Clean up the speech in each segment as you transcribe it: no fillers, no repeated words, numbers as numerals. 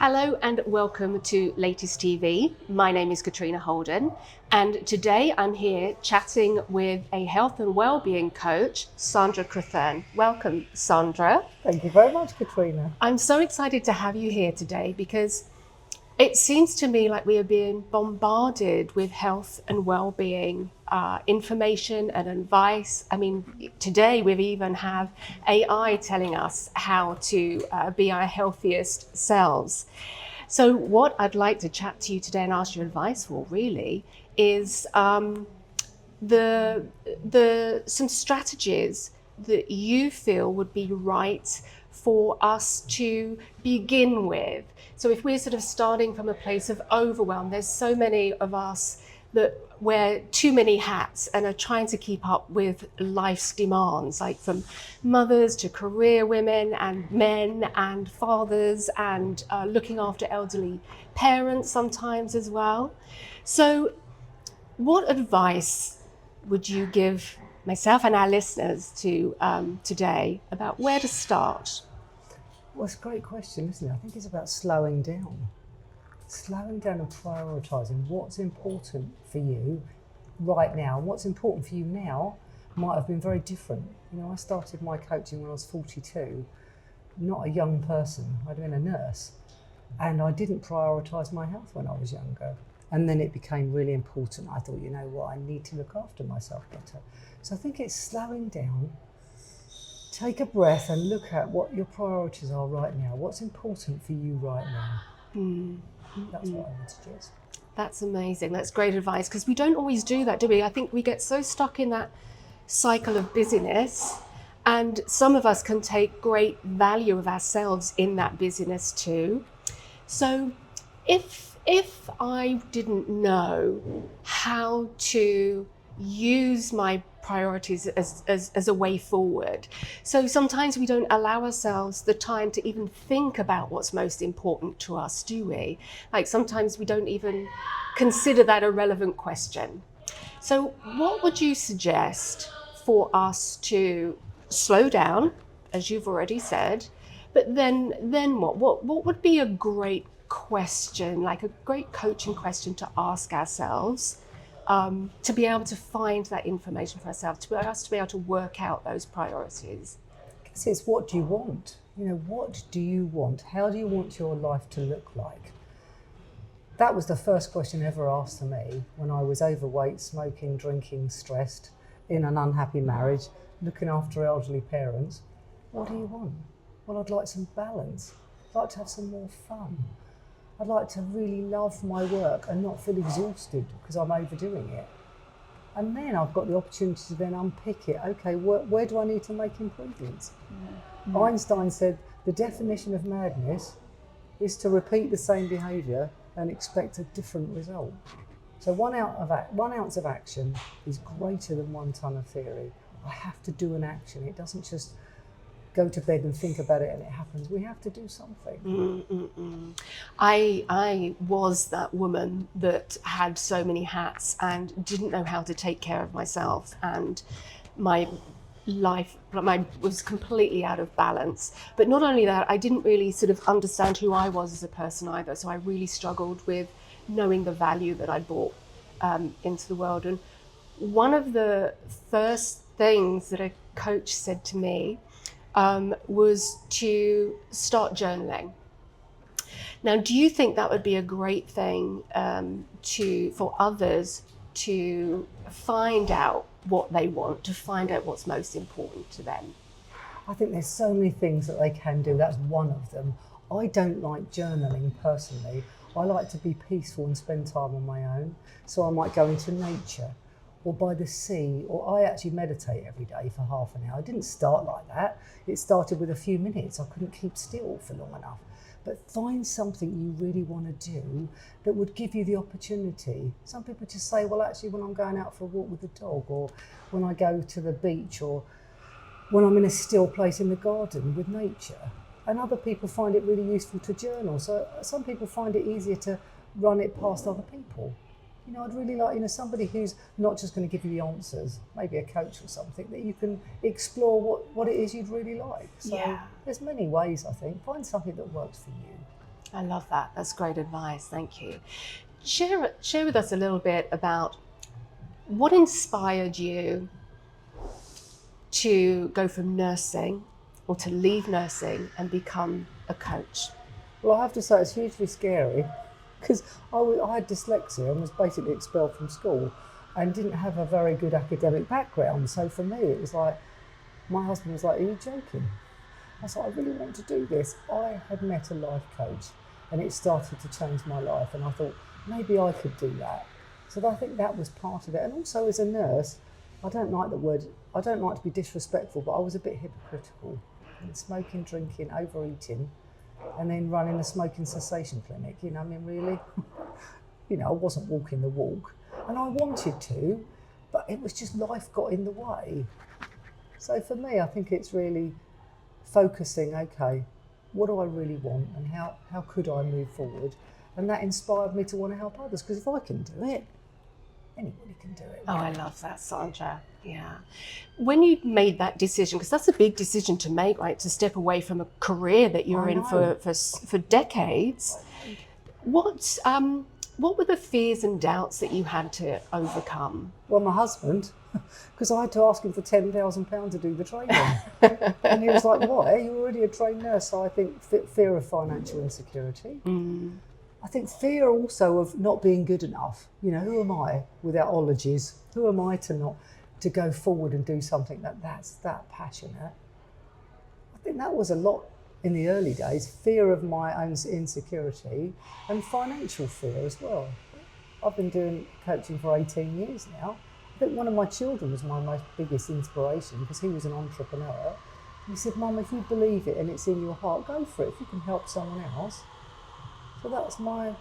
Hello and welcome to Latest TV. My name is Katrina Holden, and today I'm here chatting with a health and wellbeing coach, Sandra Crathern. Welcome, Sandra. Thank you very much, Katrina. I'm so excited to have you here today because it seems to me like we are being bombarded with health and well-being information and advice. I mean, today we even have AI telling us how to be our healthiest selves. So what I'd like to chat to you today and ask your advice for really is some strategies that you feel would be right for us to begin with. So if we're sort of starting from a place of overwhelm, there's so many of us that wear too many hats and are trying to keep up with life's demands, like from mothers to career women and men and fathers and looking after elderly parents sometimes as well. So what advice would you give myself and our listeners to today about where to start? Well, it's a great question, isn't it? I think it's about slowing down and prioritising what's important for you right now. And what's important for you now might have been very different. You know, I started my coaching when I was 42, not a young person. I'd been a nurse, and I didn't prioritise my health when I was younger. And then it became really important. I thought, you know what, I need to look after myself better. So I think it's slowing down. Take a breath and look at what your priorities are right now. What's important for you right now? That's what I would suggest. That's amazing. That's great advice, because we don't always do that, do we? I think we get so stuck in that cycle of busyness, and some of us can take great value of ourselves in that busyness too. So if I didn't know how to use my priorities as a way forward. So sometimes we don't allow ourselves the time to even think about what's most important to us, do we? Like sometimes we don't even consider that a relevant question. So what would you suggest for us to slow down, as you've already said, but then what? What would be a great question, like a great coaching question to ask ourselves, to be able to find that information for ourselves, to us to be able to work out those priorities? I guess it's, what do you want? You know, what do you want? How do you want your life to look like? That was the first question ever asked to me when I was overweight, smoking, drinking, stressed, in an unhappy marriage, looking after elderly parents. What do you want? Well, I'd like some balance. I'd like to have some more fun. I'd like to really love my work and not feel exhausted because I'm overdoing it. And then I've got the opportunity to then unpick it. Okay, where do I need to make improvements? Einstein said the definition of madness is to repeat the same behaviour and expect a different result. So 1 ounce of action is greater than 1 tonne of theory. I have to do an action. It doesn't just go to bed and think about it and it happens. We have to do something. I was that woman that had so many hats and didn't know how to take care of myself, and my life was completely out of balance. But not only that, I didn't really sort of understand who I was as a person either. So I really struggled with knowing the value that I brought into the world. And one of the first things that a coach said to me was to start journaling. Now, do you think that would be a great thing for others to find out what they want, to find out what's most important to them? I think there's so many things that they can do. That's one of them. I don't like journaling personally. I like to be peaceful and spend time on my own. So I might go into nature or by the sea, or I actually meditate every day for half an hour. I didn't start like that. It started with a few minutes. I couldn't keep still for long enough. But find something you really want to do that would give you the opportunity. Some people just say, well, actually, when I'm going out for a walk with the dog, or when I go to the beach, or when I'm in a still place in the garden with nature. And other people find it really useful to journal. So some people find it easier to run it past other people. You know, I'd really like, somebody who's not just going to give you the answers, maybe a coach or something, that you can explore what it is you'd really like. So There's many ways, I think. Find something that works for you. I love that. That's great advice. Thank you. Share with us a little bit about what inspired you to go from nursing or to leave nursing and become a coach. Well, I have to say it's hugely scary because I had dyslexia and was basically expelled from school and didn't have a very good academic background. So for me, it was like, my husband was like, are you joking? I was like, I really want to do this. I had met a life coach and it started to change my life, and I thought maybe I could do that. So I think that was part of it. And also as a nurse, I don't like to be disrespectful, but I was a bit hypocritical. And smoking, drinking, overeating, and then running a smoking cessation clinic. You know, I mean, really, I wasn't walking the walk, and I wanted to, but it was just life got in the way. So for me, I think it's really focusing, okay, what do I really want, and how could I move forward? And that inspired me to want to help others, because if I can do it, anybody can do it. Oh, I love that, Sandra. Yeah. When you made that decision, because that's a big decision to make, right? To step away from a career that you're in for decades. What were the fears and doubts that you had to overcome? Well, my husband, because I had to ask him for £10,000 to do the training. And he was like, why? You're already a trained nurse. So I think fear of financial insecurity. Mm. I think fear also of not being good enough. Who am I without ologies? Who am I to go forward and do something that's that passionate? I think that was a lot in the early days, fear of my own insecurity and financial fear as well. I've been doing coaching for 18 years now. I think one of my children was my most biggest inspiration because he was an entrepreneur. He said, Mum, if you believe it and it's in your heart, go for it. If you can help someone else. So that's my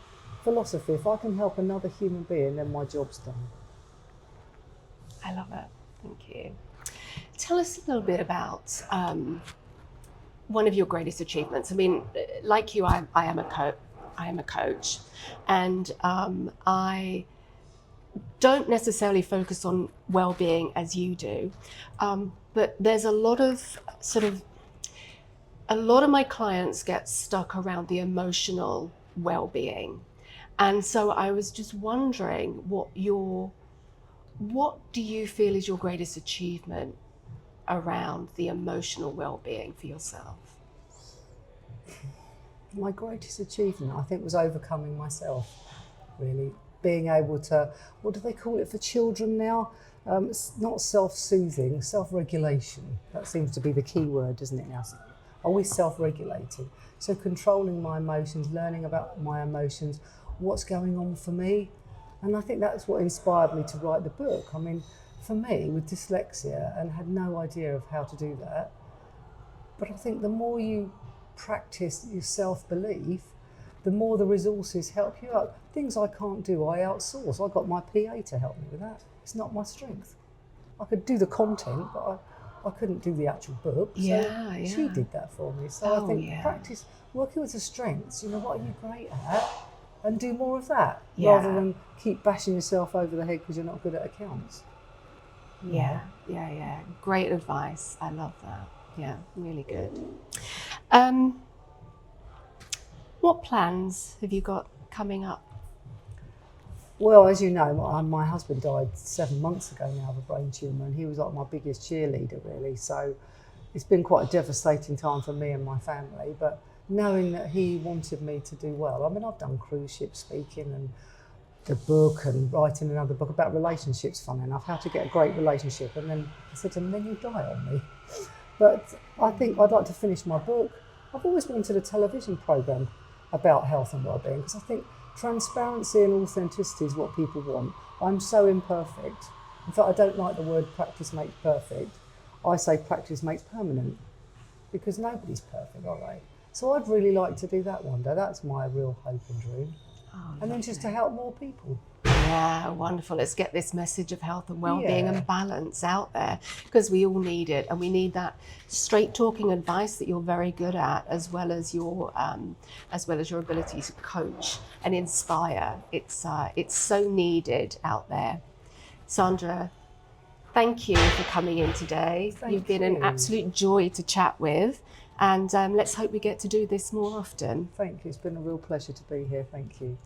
philosophy. If I can help another human being, then my job's done. I love it. Thank you. Tell us a little bit about one of your greatest achievements. I mean, like you, I am a coach, and I don't necessarily focus on well-being as you do, but there's a lot of my clients get stuck around the emotional well-being, and so I was just wondering what do you feel is your greatest achievement around the emotional well-being for yourself? My greatest achievement, I think, was overcoming myself, really. Being able to, what do they call it for children now? It's not self-soothing, self-regulation. That seems to be the key word, doesn't it now? Always self-regulating. So controlling my emotions, learning about my emotions, what's going on for me. And I think that's what inspired me to write the book. I mean, for me, with dyslexia, and had no idea of how to do that, but I think the more you practice your self-belief, the more the resources help you out. Things I can't do, I outsource. I got my PA to help me with that. It's not my strength. I could do the content, but I couldn't do the actual book. So she did that for me. So I think practice, working with the strengths, what are you great at? And do more of that, rather than keep bashing yourself over the head because you're not good at accounts. Yeah. Great advice. I love that. Yeah, really good. What plans have you got coming up? Well, as you know, my husband died 7 months ago now of a brain tumour, and he was like my biggest cheerleader, really. So it's been quite a devastating time for me and my family, but knowing that he wanted me to do well. I mean, I've done cruise ship speaking and the book and writing another book about relationships, funny enough, how to get a great relationship. And then I said to him, then you die on me. But I think I'd like to finish my book. I've always wanted a television programme about health and wellbeing because I think transparency and authenticity is what people want. I'm so imperfect. In fact, I don't like the word practice makes perfect. I say practice makes permanent because nobody's perfect, are they? So I'd really like to do that one day. That's my real hope and dream. And then just to help more people. Yeah, wonderful. Let's get this message of health and well-being and balance out there because we all need it, and we need that straight talking advice that you're very good at, as well as your ability to coach and inspire. It's so needed out there. Sandra, thank you for coming in today. You've been an absolute joy to chat with. And let's hope we get to do this more often. Thank you. It's been a real pleasure to be here. Thank you.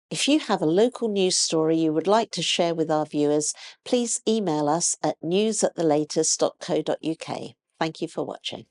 If you have a local news story you would like to share with our viewers, please email us at news@thelatest.co.uk. Thank you for watching.